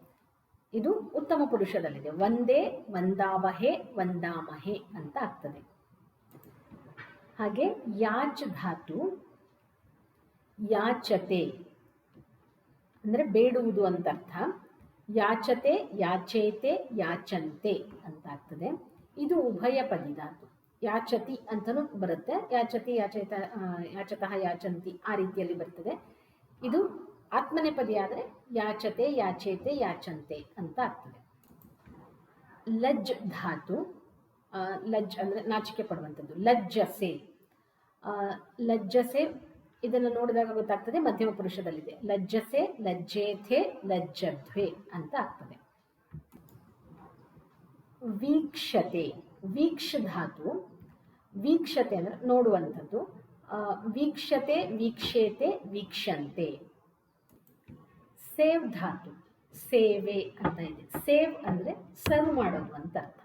ಇದು ಉತ್ತಮ ಪುರುಷದಲ್ಲಿದೆ. ಒಂದೇ ವಂದಾವಹೆ ವಂದಾಮಹೆ ಅಂತ ಆಗ್ತದೆ. ಹಾಗೆ ಯಾಚ್ ಧಾತು ಯಾಚತೆ ಅಂದರೆ ಬೇಡುವುದು ಅಂತ ಅರ್ಥ. ಯಾಚತೆ ಯಾಚೇತೆ ಯಾಚಂತೆ ಅಂತ ಆಗ್ತದೆ. ಇದು ಉಭಯ ಪದಿ ಧಾತು. ಯಾಚತಿ ಅಂತಲೂ ಬರುತ್ತೆ. ಯಾಚತಿ ಯಾಚತಃ ಯಾಚಂತಿ ಆ ರೀತಿಯಲ್ಲಿ ಬರ್ತದೆ. ಇದು ಆತ್ಮನೆಪದಿ ಆದರೆ ಯಾಚತೆ ಯಾಚೇತೆ ಯಾಚಂತೆ ಅಂತ ಆಗ್ತದೆ. ಲಜ್ ಧಾತು ಲಜ್ ಅಂದರೆ ನಾಚಿಕೆ ಪಡುವಂಥದ್ದು. ಲಜ್ಜಸೆ ಲಜ್ಜಸೆ ಇದನ್ನು ನೋಡಿದಾಗ ಗೊತ್ತಾಗ್ತದೆ ಮಧ್ಯಮ ಪುರುಷದಲ್ಲಿದೆ. ಲಜ್ಜಸೆ ಲಜ್ಜೇಥೆ ಲಜ್ಜಧ್ವೆ ಅಂತ ಆಗ್ತದೆ. ವೀಕ್ಷತೆ ವೀಕ್ಷ ಧಾತು ವೀಕ್ಷತೆ ಅಂದರೆ ನೋಡುವಂಥದ್ದು. ವೀಕ್ಷತೆ ವೀಕ್ಷೇತೆ ವೀಕ್ಷಂತೆ. ಸೇವ್ ಧಾತು ಸೇವೆ ಅಂತ ಇದೆ. ಸೇವ್ ಅಂದರೆ ಸರ್ವ್ ಮಾಡೋದು ಅಂತ ಅರ್ಥ.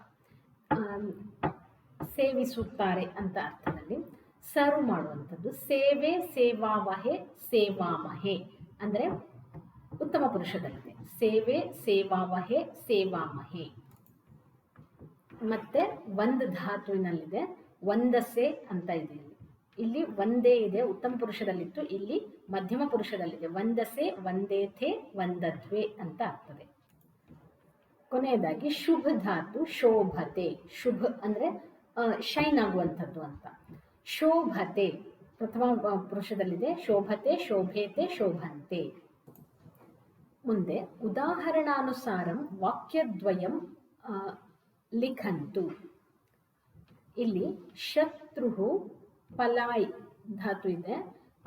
ಸೇವಿಸುತ್ತಾರೆ ಅಂತ ಅರ್ಥದಲ್ಲಿ ಸರ್ವ್ ಮಾಡುವಂಥದ್ದು. ಸೇವೆ ಸೇವಾವಹೆ ಸೇವಾಮಹೆ ಅಂದರೆ ಉತ್ತಮ ಪುರುಷದಲ್ಲಿದೆ. ಸೇವೆ ಸೇವಾವಹೆ ಸೇವಾಮಹೆ. ಮತ್ತೆ ಒಂದು ಧಾತುವಿನಲ್ಲಿದೆ ವಂದಸೆ ಅಂತ ಇದೆ. ಇಲ್ಲಿ ಒಂದೇ ಇದೆ, ಉತ್ತಮ ಪುರುಷದಲ್ಲಿತ್ತು. ಇಲ್ಲಿ ಮಧ್ಯಮ ಪುರುಷದಲ್ಲಿದೆ. ವಂದಸೆ ವಂದೇಥೆ ವಂದಧ್ವೆ ಅಂತ ಆಗ್ತದೆ. ಕೊನೆಯದಾಗಿ ಶುಭ ಧಾತು ಶೋಭತೆ. ಶುಭ ಅಂದರೆ ಶೈನ್ ಆಗುವಂಥದ್ದು ಅಂತ. ಶೋಭತೆ ಪ್ರಥಮ ಪುರುಷದಲ್ಲಿದೆ. ಶೋಭತೆ ಶೋಭೇತೆ ಶೋಭಂತೆ. ಮುಂದೆ ಉದಾಹರಣಾನುಸಾರಂ ವಾಕ್ಯದ್ವಯಂ ಲಿಖಂತು. ಇಲ್ಲಿ ಶತ್ರು ಪಲಾಯ್ ಧಾತು ಇದೆ.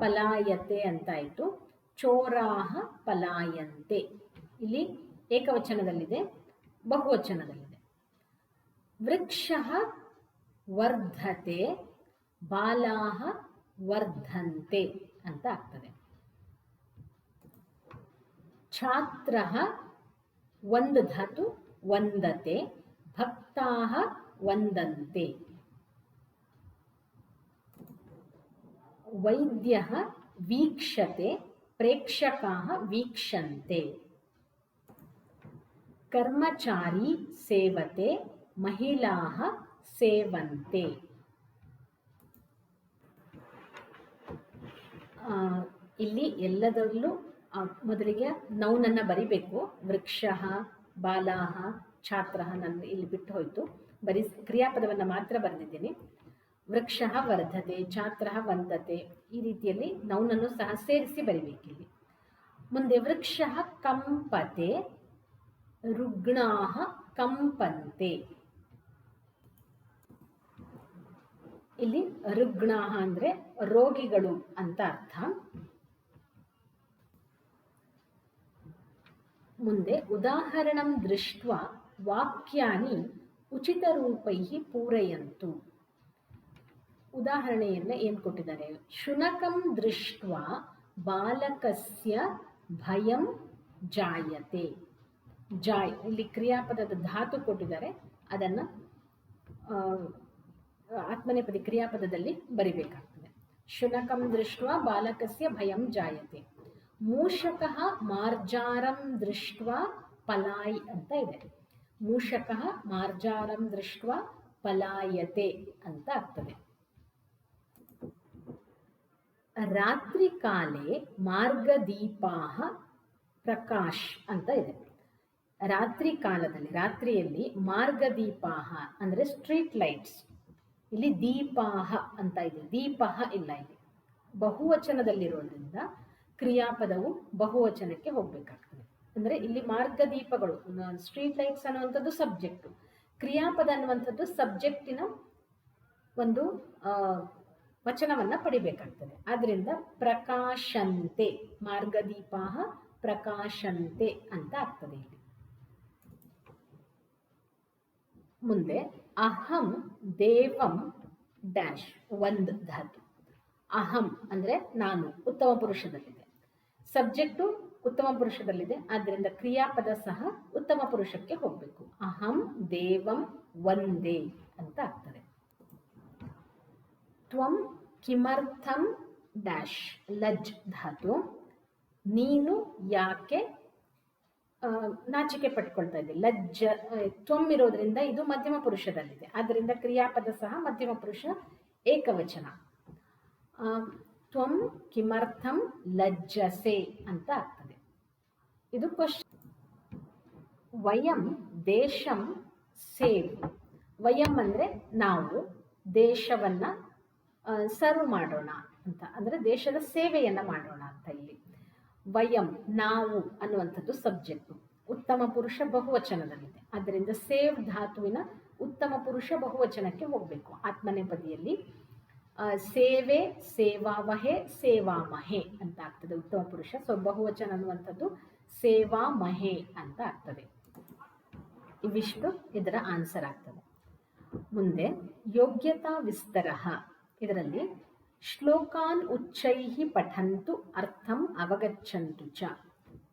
ಪಲಾಯತೆ ಅಂತಾಯಿತು. ಚೋರಾಹ ಪಲಾಯಂತೆ. ಇಲ್ಲಿ ಏಕವಚನದಲ್ಲಿದೆ, ಬಹುವಚನದಲ್ಲಿದೆ. ವೃಕ್ಷಃ ವರ್ಧತೆ ಬಾಲಾಹ ವರ್ಧಂತೆ ಅಂತ ಆಗ್ತದೆ. ಛಾತ್ರಃ ಒಂದು ಧಾತು ವಂದತೆ ಭಕ್ತಾಹ ವಂದಂತೆ. ವೈದ್ಯಃ ವೀಕ್ಷತೆ ಪ್ರೇಕ್ಷಕಾಃ ವೀಕ್ಷಂತೆ. ಕರ್ಮಚಾರಿ ಸೇವತೆ ಮಹಿಳಾಃ ಸೇವಂತೆ. ಇಲ್ಲಿ ಎಲ್ಲದರಲ್ಲೂ ಮೊದಲಿಗೆ ನೌನನ್ನು ಬರಿಬೇಕು. ವೃಕ್ಷಃ ಬಾಲಾಹ ಛಾತ್ರಃ ನಾನು ಇಲ್ಲಿ ಬಿಟ್ಟು ಹೋಯಿತು, ಬರೀ ಕ್ರಿಯಾಪದವನ್ನು ಮಾತ್ರ ಬರೆದಿದ್ದೀನಿ. ವೃಕ್ಷಃ ವರ್ಧತೆ ಛಾತ್ರಃ ವಂದತೆ ಈ ರೀತಿಯಲ್ಲಿ ನೌನನ್ನು ಸಹ ಸೇರಿಸಿ ಬರಿಬೇಕಿಲ್ಲಿ. ಮುಂದೆ ವೃಕ್ಷ ಕಂಪತೆ, ರುಗ್ಣಾ ಕಂಪಂತೆ. ಇಲ್ಲಿ ರುಗ್ಣ ಅಂದ್ರೆ ರೋಗಿಗಳು ಅಂತ ಅರ್ಥ. ಮುಂದೆ ಉದಾಹರಣಂ ದೃಷ್ಟ್ವಾ ವಾಕ್ಯಾನಿ ಉಚಿತ ರೂಪೈ ಪೂರಯಂತು. ಉದಾಹರಣೆಯನ್ನ ಏನ್ ಕೊಟ್ಟಿದ್ದಾರೆ? ಶುನಕಂ ದೃಷ್ಟ್ವಾ ಬಾಲಕಸ್ಯ ಭಯಂ ಜಾಯತೆ. ಜಾಯ್ ಇಲ್ಲಿ ಕ್ರಿಯಾಪದದ ಧಾತು ಕೊಟ್ಟಿದ್ದಾರೆ, ಅದನ್ನ ಆತ್ಮನೇಪದಿ ಕ್ರಿಯಾಪದದಲ್ಲಿ ಬರಿಬೇಕಾಗ್ತದೆ. ಶುನಕಂ ದೃಷ್ಟ್ವಾ ಬಾಲಕಸ್ಯ ಭಯಂ ಜಾಯತೆ. ಮೂಷಕಃ ಮಾರ್ಜಾರಂ ದೃಷ್ಟ್ವಾ ಪಲಾಯ್ ಅಂತ ಇದೆ. ಮೂಷಕಃ ಮಾರ್ಜಾರಂ ದೃಷ್ಟ್ವಾ ಪಲಾಯತೆ ಅಂತ ಆಗ್ತದೆ. ರಾತ್ರಿ ಕಾಲೇ ಮಾರ್ಗದೀಪಾಹ ಪ್ರಕಾಶ್ ಅಂತ ಇದೆ. ರಾತ್ರಿ ಕಾಲದಲ್ಲಿ, ರಾತ್ರಿಯಲ್ಲಿ ಮಾರ್ಗದೀಪಾಹ ಅಂದ್ರೆ ಸ್ಟ್ರೀಟ್ ಲೈಟ್ಸ್. ಇಲ್ಲಿ ದೀಪಾಹ ಅಂತ ಇದೆ, ದೀಪಹ ಇಲ್ಲ. ಇಲ್ಲಿ ಬಹುವಚನದಲ್ಲಿರೋದ್ರಿಂದ ಕ್ರಿಯಾಪದವು ಬಹುವಚನಕ್ಕೆ ಹೋಗ್ಬೇಕಾಗ್ತದೆ. ಅಂದ್ರೆ ಇಲ್ಲಿ ಮಾರ್ಗದೀಪಗಳು, ಸ್ಟ್ರೀಟ್ ಲೈಟ್ಸ್ ಅನ್ನುವಂಥದ್ದು ಸಬ್ಜೆಕ್ಟು, ಕ್ರಿಯಾಪದ ಅನ್ನುವಂಥದ್ದು ಸಬ್ಜೆಕ್ಟಿನ ಒಂದು ವಚನವನ್ನ ಪಡಿಬೇಕಾಗ್ತದೆ. ಆದ್ರಿಂದ ಪ್ರಕಾಶಂತೆ, ಮಾರ್ಗದೀಪಾಹ ಪ್ರಕಾಶಂತೆ ಅಂತ ಆಗ್ತದೆ ಇಲ್ಲಿ. ಮುಂದೆ ಅಹಂ ದೇವಂ ಡ್ಯಾಶ್ ಒಂದು ಧಾತು. ಅಹಂ ಅಂದ್ರೆ ನಾನು, ಉತ್ತಮ ಪುರುಷದಲ್ಲಿದೆ. ಸಬ್ಜೆಕ್ಟು ಉತ್ತಮ ಪುರುಷದಲ್ಲಿದೆ, ಆದ್ದರಿಂದ ಕ್ರಿಯಾಪದ ಸಹ ಉತ್ತಮ ಪುರುಷಕ್ಕೆ ಹೋಗ್ಬೇಕು. ಅಹಂ ದೇವಂ ವಂದೇ ಅಂತ ಆಗ್ತದೆ. ತ್ವಂ ಕಿಮರ್ಥಂ ಡ್ಯಾಶ್ ಲಜ್ ಧಾತು. ನೀನು ಯಾಕೆ ನಾಚಿಕೆ ಪಟ್ಕೊಳ್ತಾ ಇದ್ದೆ. ಲಜ್ಜ ತ್ವಂ ಇರೋದ್ರಿಂದ ಇದು ಮಧ್ಯಮ ಪುರುಷದಲ್ಲಿದೆ, ಆದ್ದರಿಂದ ಕ್ರಿಯಾಪದ ಸಹ ಮಧ್ಯಮ ಪುರುಷ ಏಕವಚನ. ತ್ವಂ ಕಿಮರ್ಥಂ ಲಜ್ಜಸೆ ಅಂತ ಆಗ್ತದೆ. ಇದು ಕ್ವಶನ್. ವಯಂ ದೇಶಂ ಸೇವ್. ವಯಂ ಅಂದ್ರೆ ನಾವು, ದೇಶವನ್ನ ಸರ್ವ್ ಮಾಡೋಣ ಅಂತ, ಅಂದ್ರೆ ದೇಶದ ಸೇವೆಯನ್ನ ಮಾಡೋಣ ಅಂತ. ಇಲ್ಲಿ ವಯಂ ನಾವು ಅನ್ನುವಂಥದ್ದು ಸಬ್ಜೆಕ್ಟು, ಉತ್ತಮ ಪುರುಷ ಬಹುವಚನದಲ್ಲಿದೆ, ಆದ್ದರಿಂದ ಸೇವ್ ಧಾತುವಿನ ಉತ್ತಮ ಪುರುಷ ಬಹುವಚನಕ್ಕೆ ಹೋಗಬೇಕು. ಆತ್ಮನೇಪದಿಯಲ್ಲಿ ಸೇವೆ, ಸೇವಾವಹೆ, ಸೇವಾಮಹೆ ಅಂತ ಆಗ್ತದೆ ಉತ್ತಮ ಪುರುಷ. ಸೊ ಬಹುವಚನ ಅನ್ನುವಂಥದ್ದು ಸೇವಾಮಹೆ ಅಂತ ಆಗ್ತದೆ. ಇವಿಷ್ಟು ಇದರ ಆನ್ಸರ್ ಆಗ್ತದೆ. ಮುಂದೆ ಯೋಗ್ಯತಾ ವಿಸ್ತರ. ಇದರಲ್ಲಿ ಶ್ಲೋಕಾನ್ ಉಚ್ಚೈಹಿ ಪಠಂತು ಅರ್ಥಂ ಅವಗಚ್ಚಂತು ಚ.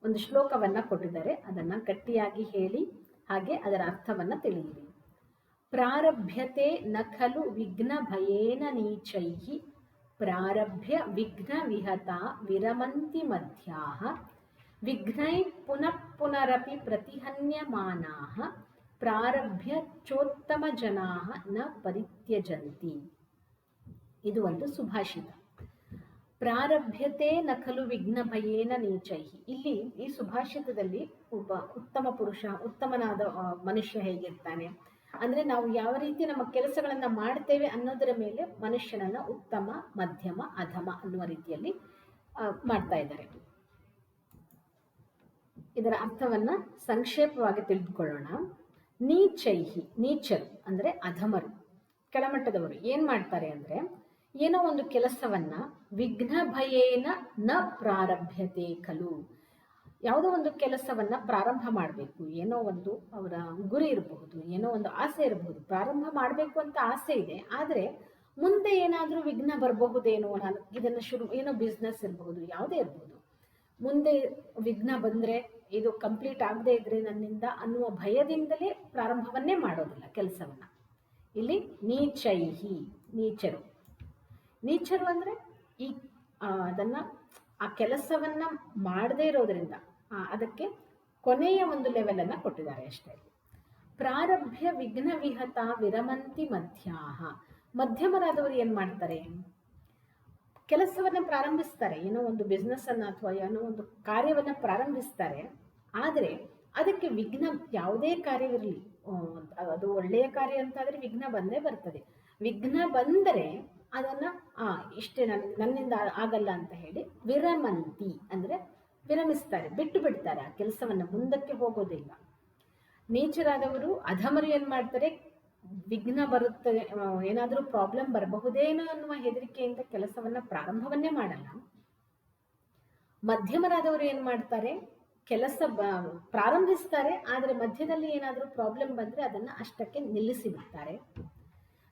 ಒಂದು ಶ್ಲೋಕವನ್ನ ಕೊಟ್ಟಿದ್ದಾರೆ, ಅದನ್ನ ಗಟ್ಟಿಯಾಗಿ ಹೇಳಿ ಹಾಗೆ ಅದರ ಅರ್ಥವನ್ನ ತಿಳಿಯಿರಿ. ಪ್ರಾರಭ್ಯತೆ ನ ಖಲು ವಿಘ್ನ ಭಯೇನ ನೀಚೈಹಿ ಪ್ರಾರಭ್ಯ ವಿಘ್ನ ವಿಹತಾ ವಿರಮಂತಿ ಮಧ್ಯಾಹ ವಿಘ್ನೈ ಪುನಃ ಪುನರಪಿ ಪ್ರತಿಹನ್ಯಮಾನಾಹ ಪ್ರಾರಭ್ಯ ಚೋತ್ತಮ ಜನಾಹ ನ ಪರಿತ್ಯಜಂತಿ. ಇದು ಒಂದು ಸುಭಾಷಿತ. ಪ್ರಾರಭ್ಯತೆ ನಖಲು ವಿಘ್ನ ಭಯೇನ ನೀಚೈಹಿ. ಇಲ್ಲಿ ಈ ಸುಭಾಷಿತದಲ್ಲಿ ಒಬ್ಬ ಉತ್ತಮ ಪುರುಷ, ಉತ್ತಮನಾದ ಮನುಷ್ಯ ಹೇಗಿರ್ತಾನೆ ಅಂದ್ರೆ, ನಾವು ಯಾವ ರೀತಿ ನಮ್ಮ ಕೆಲಸಗಳನ್ನ ಮಾಡ್ತೇವೆ ಅನ್ನೋದರ ಮೇಲೆ ಮನುಷ್ಯನನ್ನ ಉತ್ತಮ, ಮಧ್ಯಮ, ಅಧಮ ಅನ್ನುವ ರೀತಿಯಲ್ಲಿ ಮಾಡ್ತಾ ಇದ್ದಾರೆ. ಇದರ ಅರ್ಥವನ್ನ ಸಂಕ್ಷೇಪವಾಗಿ ತಿಳಿದುಕೊಳ್ಳೋಣ. ನೀಚೈಹಿ, ನೀಚರು ಅಂದ್ರೆ ಅಧಮರು, ಕೆಳಮಟ್ಟದವರು. ಏನ್ ಮಾಡ್ತಾರೆ ಅಂದ್ರೆ, ಏನೋ ಒಂದು ಕೆಲಸವನ್ನ ವಿಘ್ನ ಭಯೇನ ನ ಪ್ರಾರಭ್ಯತೆ ಖಲು. ಯಾವುದೋ ಒಂದು ಕೆಲಸವನ್ನ ಪ್ರಾರಂಭ ಮಾಡಬೇಕು, ಏನೋ ಒಂದು ಅವರ ಗುರಿ ಇರಬಹುದು, ಏನೋ ಒಂದು ಆಸೆ ಇರಬಹುದು, ಪ್ರಾರಂಭ ಮಾಡಬೇಕು ಅಂತ ಆಸೆ ಇದೆ, ಆದ್ರೆ ಮುಂದೆ ಏನಾದ್ರೂ ವಿಘ್ನ ಬರಬಹುದೇನೋ, ನಾನು ಇದನ್ನ ಏನೋ ಬಿಸ್ನೆಸ್ ಇರಬಹುದು, ಯಾವುದೇ ಇರಬಹುದು, ಮುಂದೆ ವಿಘ್ನ ಬಂದ್ರೆ ಇದು ಕಂಪ್ಲೀಟ್ ಆಗದೆ ಇದ್ರೆ ನನ್ನಿಂದ ಅನ್ನುವ ಭಯದಿಂದಲೇ ಪ್ರಾರಂಭವನ್ನೇ ಮಾಡೋದಿಲ್ಲ ಕೆಲಸವನ್ನ. ಇಲ್ಲಿ ನೀಚೈಹಿ, ನೀಚರು. ನೀಚರು ಅಂದ್ರೆ ಈ ಅದನ್ನ ಆ ಕೆಲಸವನ್ನ ಮಾಡದೇ ಇರೋದ್ರಿಂದ ಅದಕ್ಕೆ ಕೊನೆಯ ಒಂದು ಲೆವೆಲ್ ಅನ್ನ ಕೊಟ್ಟಿದ್ದಾರೆ ಅಷ್ಟೇ. ಪ್ರಾರಭ್ಯ ವಿಘ್ನ ವಿಹತ ವಿರಮಂತಿ ಮಧ್ಯಾಹ. ಮಧ್ಯಮರಾದವರು ಏನ್ ಮಾಡ್ತಾರೆ, ಕೆಲಸವನ್ನ ಪ್ರಾರಂಭಿಸ್ತಾರೆ, ಏನೋ ಒಂದು ಬಿಸ್ನೆಸ್ ಅನ್ನ ಅಥವಾ ಏನೋ ಒಂದು ಕಾರ್ಯವನ್ನ ಪ್ರಾರಂಭಿಸ್ತಾರೆ, ಆದರೆ ಅದಕ್ಕೆ ವಿಘ್ನ, ಯಾವುದೇ ಕಾರ್ಯವಿರಲಿ, ಅದು ಒಳ್ಳೆಯ ಕಾರ್ಯ ಅಂತಾದ್ರೆ ವಿಘ್ನ ಬಂದೇ ಬರ್ತದೆ. ವಿಘ್ನ ಬಂದರೆ ಅದನ್ನ ಇಷ್ಟೇ ನನ್ನಿಂದ ಆಗಲ್ಲ ಅಂತ ಹೇಳಿ ವಿರಮಂತಿ ಅಂದ್ರೆ ವಿರಮಿಸ್ತಾರೆ, ಬಿಟ್ಟು ಬಿಡ್ತಾರೆ, ಆ ಕೆಲಸವನ್ನು ಮುಂದಕ್ಕೆ ಹೋಗೋದಿಲ್ಲ. ನೀಚರಾದವರು ಅಧಮರು ಏನು ಮಾಡ್ತಾರೆ, ವಿಘ್ನ ಬರುತ್ತೆ, ಏನಾದರೂ ಪ್ರಾಬ್ಲಮ್ ಬರಬಹುದೇನೋ ಅನ್ನುವ ಹೆದರಿಕೆಯಿಂದ ಕೆಲಸವನ್ನ ಪ್ರಾರಂಭವನ್ನೇ ಮಾಡಲ್ಲ. ಮಧ್ಯಮರಾದವರು ಏನು ಮಾಡ್ತಾರೆ, ಕೆಲಸ ಪ್ರಾರಂಭಿಸ್ತಾರೆ, ಆದರೆ ಮಧ್ಯದಲ್ಲಿ ಏನಾದರೂ ಪ್ರಾಬ್ಲಮ್ ಬಂದರೆ ಅದನ್ನು ಅಷ್ಟಕ್ಕೆ ನಿಲ್ಲಿಸಿ ಬಿಡ್ತಾರೆ.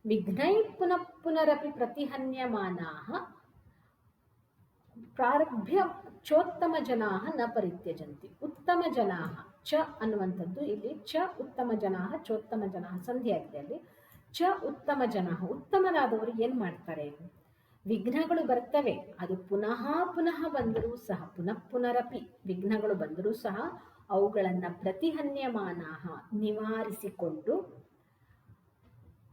ವಿಘ್ನೈ ಪುನಃ ಪುನರಪಿ ಪ್ರತಿಹನ್ಯಮಾನಾಃ ಪ್ರಾರಭ್ಯ ಚೋತ್ತಮ ಜನಾಃ ನ ಪರಿತ್ಯಜಂತಿ. ಉತ್ತಮ ಜನಾಃ ಚ ಅನ್ನುವಂಥದ್ದು ಇಲ್ಲಿ ಚ ಉತ್ತಮ ಜನಾಃ ಚೋತ್ತಮ ಜನಾಃ ಸಂಧಿಯಾಗಿದೆ. ಅಲ್ಲಿ ಚ ಉತ್ತಮ ಜನಾಃ, ಉತ್ತಮರಾದವರು ಏನು ಮಾಡ್ತಾರೆ, ವಿಘ್ನಗಳು ಬರ್ತವೆ, ಅದು ಪುನಃ ಪುನಃ ಬಂದರೂ ಸಹ, ಪುನಃ ಪುನರಪಿ ವಿಘ್ನಗಳು ಬಂದರೂ ಸಹ ಅವುಗಳನ್ನು ಪ್ರತಿಹನ್ಯಮಾನಾಃ ನಿವಾರಿಸಿಕೊಂಡು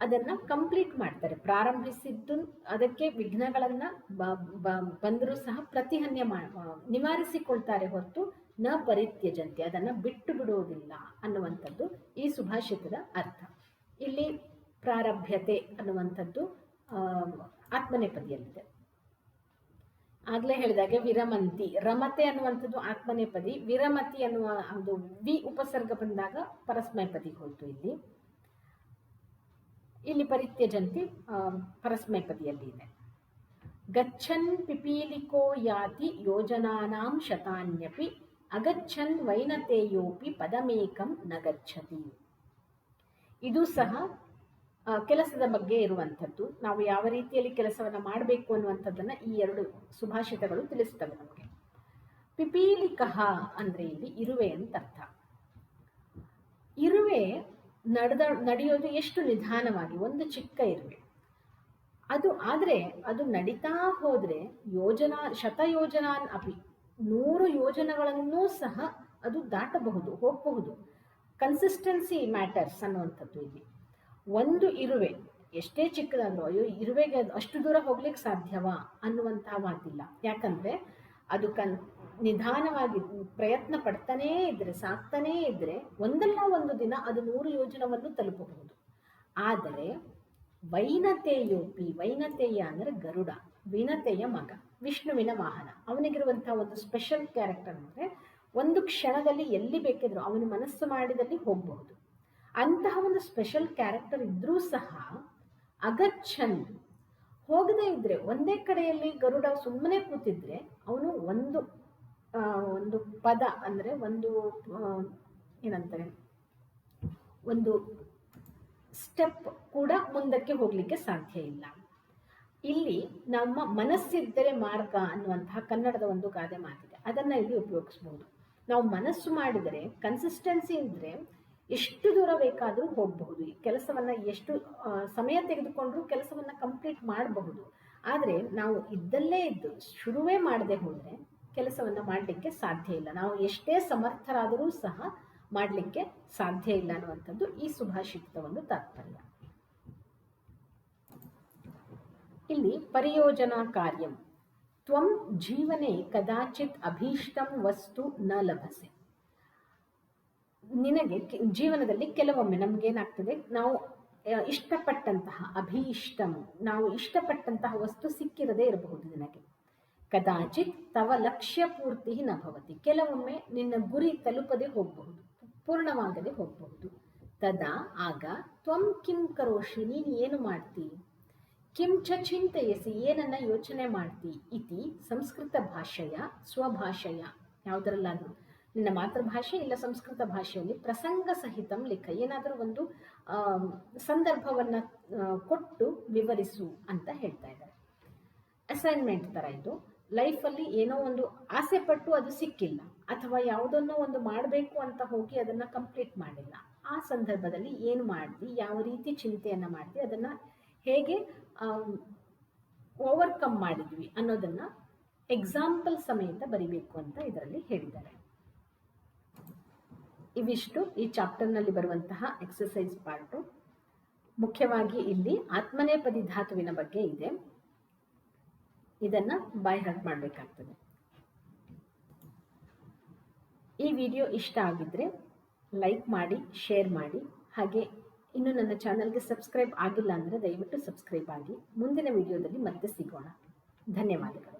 ಅದನ್ನ ಕಂಪ್ಲೀಟ್ ಮಾಡ್ತಾರೆ. ಪ್ರಾರಂಭಿಸಿದ್ದು ಅದಕ್ಕೆ ವಿಘ್ನಗಳನ್ನ ಬಂದರೂ ಸಹ ಪ್ರತಿಹನ್ಯ ನಿವಾರಿಸಿಕೊಳ್ತಾರೆ ಹೊರತು ನ ಪರಿತ್ಯಜಂತಿ, ಅದನ್ನ ಬಿಟ್ಟು ಬಿಡುವುದಿಲ್ಲ ಅನ್ನುವಂಥದ್ದು ಈ ಸುಭಾಷಿತದ ಅರ್ಥ. ಇಲ್ಲಿ ಪ್ರಾರಭ್ಯತೆ ಅನ್ನುವಂಥದ್ದು ಆತ್ಮನೇಪದಿಯಲ್ಲಿದೆ. ಆಗ್ಲೇ ಹೇಳಿದಾಗೆ ವಿರಮಂತಿ, ರಮತೆ ಅನ್ನುವಂಥದ್ದು ಆತ್ಮನೇಪದಿ, ವಿರಮತಿ ಅನ್ನುವ ಒಂದು ವಿ ಉಪಸರ್ಗ ಬಂದಾಗ ಪರಸ್ಮೈಪದಿಗೆ ಹೋಯ್ತು. ಇಲ್ಲಿ ಪರಿತ್ಯಜಂತಿ ಪರಸ್ಮೈಪದಿಯಲ್ಲಿ ಇದೆ. ಗಚ್ಚನ್ ಪಿಪೀಲಿಕೋ ಯಾತಿ ಯೋಜನಾನಾಂ ಶತಾನ್ಯಪಿ ಅಗಚ್ಚನ್ ವೈನತೇಯೋಪಿ ಪದಮೇಕಂ ನ ಗಚ್ಚತಿ. ಇದು ಸಹ ಕೆಲಸದ ಬಗ್ಗೆ ಇರುವಂಥದ್ದು. ನಾವು ಯಾವ ರೀತಿಯಲ್ಲಿ ಕೆಲಸವನ್ನು ಮಾಡಬೇಕು ಅನ್ನುವಂಥದ್ದನ್ನು ಈ ಎರಡು ಸುಭಾಷಿತಗಳು ತಿಳಿಸ್ತವೆ ನಮಗೆ. ಪಿಪೀಲಿಕಃ ಅಂದರೆ ಇಲ್ಲಿ ಇರುವೆ ಅಂತ ಅರ್ಥ. ಇರುವೆ ನಡೆಯೋದು ಎಷ್ಟು ನಿಧಾನವಾಗಿ, ಒಂದು ಚಿಕ್ಕ ಇರುವೆ ಅದು, ಆದರೆ ಅದು ನಡೀತಾ ಹೋದರೆ ಶತಯೋಜನಾನ್ ಅಪಿ 100 ಯೋಜನಗಳನ್ನೂ ಸಹ ಅದು ದಾಟಬಹುದು, ಹೋಗಬಹುದು. ಕನ್ಸಿಸ್ಟೆನ್ಸಿ ಮ್ಯಾಟರ್ಸ್ ಅನ್ನುವಂಥದ್ದು ಇಲ್ಲಿ. ಒಂದು ಇರುವೆ ಎಷ್ಟೇ ಚಿಕ್ಕದಾದ್ರೂ ಅಯ್ಯೋ ಇರುವೆಗೆ ಅಷ್ಟು ದೂರ ಹೋಗ್ಲಿಕ್ಕೆ ಸಾಧ್ಯವಾ ಅನ್ನುವಂತಹ ಮಾತಿಲ್ಲ. ಯಾಕಂದ್ರೆ ಅದು ನಿಧಾನವಾಗಿ ಪ್ರಯತ್ನ ಪಡ್ತಾನೇ ಇದ್ರೆ, ಸಾಕ್ತಾನೇ ಇದ್ರೆ ಒಂದಲ್ಲ ಒಂದು ದಿನ ಅದು 100 ಯೋಜನವನ್ನು ತಲುಪಬಹುದು. ಆದರೆ ವೈನತೇಯೋಪಿ, ವೈನತೇಯ ಅಂದರೆ ಗರುಡ, ವೈನತೆಯ ಮಗ, ವಿಷ್ಣುವಿನ ವಾಹನ. ಅವನಿಗಿರುವಂತಹ ಒಂದು ಸ್ಪೆಷಲ್ ಕ್ಯಾರೆಕ್ಟರ್ ಅಂದರೆ ಒಂದು ಕ್ಷಣದಲ್ಲಿ ಎಲ್ಲಿ ಬೇಕಿದ್ರು ಅವನು ಮನಸ್ಸು ಮಾಡಿದಲ್ಲಿ ಹೋಗಬಹುದು. ಅಂತಹ ಒಂದು ಸ್ಪೆಷಲ್ ಕ್ಯಾರೆಕ್ಟರ್ ಇದ್ರೂ ಸಹ ಅಗಚ್ಚನ್, ಹೋಗದೇ ಇದ್ರೆ, ಒಂದೇ ಕಡೆಯಲ್ಲಿ ಗರುಡ ಸುಮ್ಮನೆ ಕೂತಿದ್ರೆ ಅವನು ಒಂದು ಪದ ಅಂದರೆ ಏನಂತಾರೆ, ಒಂದು ಸ್ಟೆಪ್ ಕೂಡ ಮುಂದಕ್ಕೆ ಹೋಗ್ಲಿಕ್ಕೆ ಸಾಧ್ಯ ಇಲ್ಲ. ಇಲ್ಲಿ ನಮ್ಮ ಮನಸ್ಸಿದ್ದರೆ ಮಾರ್ಗ ಅನ್ನುವಂತಹ ಕನ್ನಡದ ಒಂದು ಗಾದೆ ಮಾತಿದೆ, ಅದನ್ನ ಇಲ್ಲಿ ಉಪಯೋಗಿಸಬಹುದು. ನಾವು ಮನಸ್ಸು ಮಾಡಿದರೆ, ಕನ್ಸಿಸ್ಟೆನ್ಸಿ ಇದ್ರೆ ಎಷ್ಟು ದೂರ ಬೇಕಾದರೂ ಹೋಗಬಹುದು. ಈ ಕೆಲಸವನ್ನ ಎಷ್ಟು ಸಮಯ ತೆಗೆದುಕೊಂಡ್ರೂ ಕೆಲಸವನ್ನ ಕಂಪ್ಲೀಟ್ ಮಾಡಬಹುದು. ಆದರೆ ನಾವು ಇದ್ದಲ್ಲೇ ಇದ್ದು ಶುರುವೇ ಮಾಡದೆ ಹೋದರೆ ಕೆಲಸವನ್ನ ಮಾಡಲಿಕ್ಕೆ ಸಾಧ್ಯ ಇಲ್ಲ. ನಾವು ಎಷ್ಟೇ ಸಮರ್ಥರಾದರೂ ಸಹ ಮಾಡಲಿಕ್ಕೆ ಸಾಧ್ಯ ಇಲ್ಲ ಅನ್ನುವಂಥದ್ದು ಈ ಸುಭಾಷಿತದ ಒಂದು ತಾತ್ಪರ್ಯ. ಇಲ್ಲಿ ಪರಿಯೋಜನಾ ಕಾರ್ಯಂ ತ್ವಂ ಜೀವನೆ ಕದಾಚಿತ್ ಅಭೀಷ್ಟಂ ವಸ್ತು ನ ಲಭಸೆ. ನಿನಗೆ ಜೀವನದಲ್ಲಿ ಕೆಲವೊಮ್ಮೆ ನಮಗೇನಾಗ್ತದೆ, ನಾವು ಇಷ್ಟಪಟ್ಟಂತಹ ಅಭೀಷ್ಟಂ, ನಾವು ಇಷ್ಟಪಟ್ಟಂತಹ ವಸ್ತು ಸಿಕ್ಕಿರದೇ ಇರಬಹುದು ನಿನಗೆ. ಕದಾಚಿತ್ ತವ ಲಕ್ಷ್ಯ ಪೂರ್ತಿ ನ ಭವತಿ, ಕೆಲವೊಮ್ಮೆ ನಿನ್ನ ಗುರಿ ತಲುಪದೆ ಹೋಗಬಹುದು, ಪೂರ್ಣವಾಗದೆ ಹೋಗಬಹುದು. ತದಾ ಆಗ ತ್ವಂ ಕಿಂ ಕರೋಷಿ, ನೀನು ಏನು ಮಾಡ್ತಿ, ಕಿಂ ಚ ಚಿಂತೆಯಸಿ, ಏನನ್ನ ಯೋಚನೆ ಮಾಡ್ತಿ, ಇತಿ ಸಂಸ್ಕೃತ ಭಾಷೆಯ ಸ್ವಭಾಷೆಯ, ಯಾವುದರಲ್ಲಾದ್ರೂ ನಿನ್ನ ಮಾತೃಭಾಷೆ ಇಲ್ಲ ಸಂಸ್ಕೃತ ಭಾಷೆಯಲ್ಲಿ ಪ್ರಸಂಗ ಸಹಿತಂ ಲಿಖ, ಏನಾದರೂ ಒಂದು ಸಂದರ್ಭವನ್ನ ಕೊಟ್ಟು ವಿವರಿಸು ಅಂತ ಹೇಳ್ತಾ ಇದ್ದಾರೆ. ಅಸೈನ್ಮೆಂಟ್ ತರ ಇದು. ಲೈಫಲ್ಲಿ ಏನೋ ಒಂದು ಆಸೆ ಪಟ್ಟು ಅದು ಸಿಕ್ಕಿಲ್ಲ, ಅಥವಾ ಯಾವುದನ್ನೋ ಒಂದು ಮಾಡಬೇಕು ಅಂತ ಹೋಗಿ ಅದನ್ನ ಕಂಪ್ಲೀಟ್ ಮಾಡಿಲ್ಲ. ಆ ಸಂದರ್ಭದಲ್ಲಿ ಏನು ಮಾಡ್ದಿ, ಯಾವ ರೀತಿ ಚಿಂತೆಯನ್ನ ಮಾಡ್ದಿ, ಅದನ್ನ ಹೇಗೆ ಓವರ್ಕಮ್ ಮಾಡಿದ್ವಿ ಅನ್ನೋದನ್ನ ಎಕ್ಸಾಂಪಲ್ ಸಮೇತ ಬರಿಬೇಕು ಅಂತ ಇದರಲ್ಲಿ ಹೇಳಿದ್ದಾರೆ. ಇವಿಷ್ಟು ಈ ಚಾಪ್ಟರ್ನಲ್ಲಿ ಬರುವಂತಹ ಎಕ್ಸಸೈಸ್ ಪಾರ್ಟು. ಮುಖ್ಯವಾಗಿ ಇಲ್ಲಿ ಆತ್ಮನೇಪದಿ ಧಾತುವಿನ ಬಗ್ಗೆ ಇದೆ, ಇದನ್ನ ಬೈ ಹಾರ್ಟ್ ಮಾಡಬೇಕಾಗ್ತದೆ. ಈ ವಿಡಿಯೋ ಇಷ್ಟ ಆಗಿದ್ರೆ ಲೈಕ್ ಮಾಡಿ, ಶೇರ್ ಮಾಡಿ. ಹಾಗೆ ಇನ್ನು ನನ್ನ ಚಾನಲ್ಗೆ ಸಬ್ಸ್ಕ್ರೈಬ್ ಆಗಿಲ್ಲ ಅಂದರೆ ದಯವಿಟ್ಟು ಸಬ್ಸ್ಕ್ರೈಬ್ ಆಗಿ. ಮುಂದಿನ ವಿಡಿಯೋದಲ್ಲಿ ಮತ್ತೆ ಸಿಗೋಣ. ಧನ್ಯವಾದಗಳು.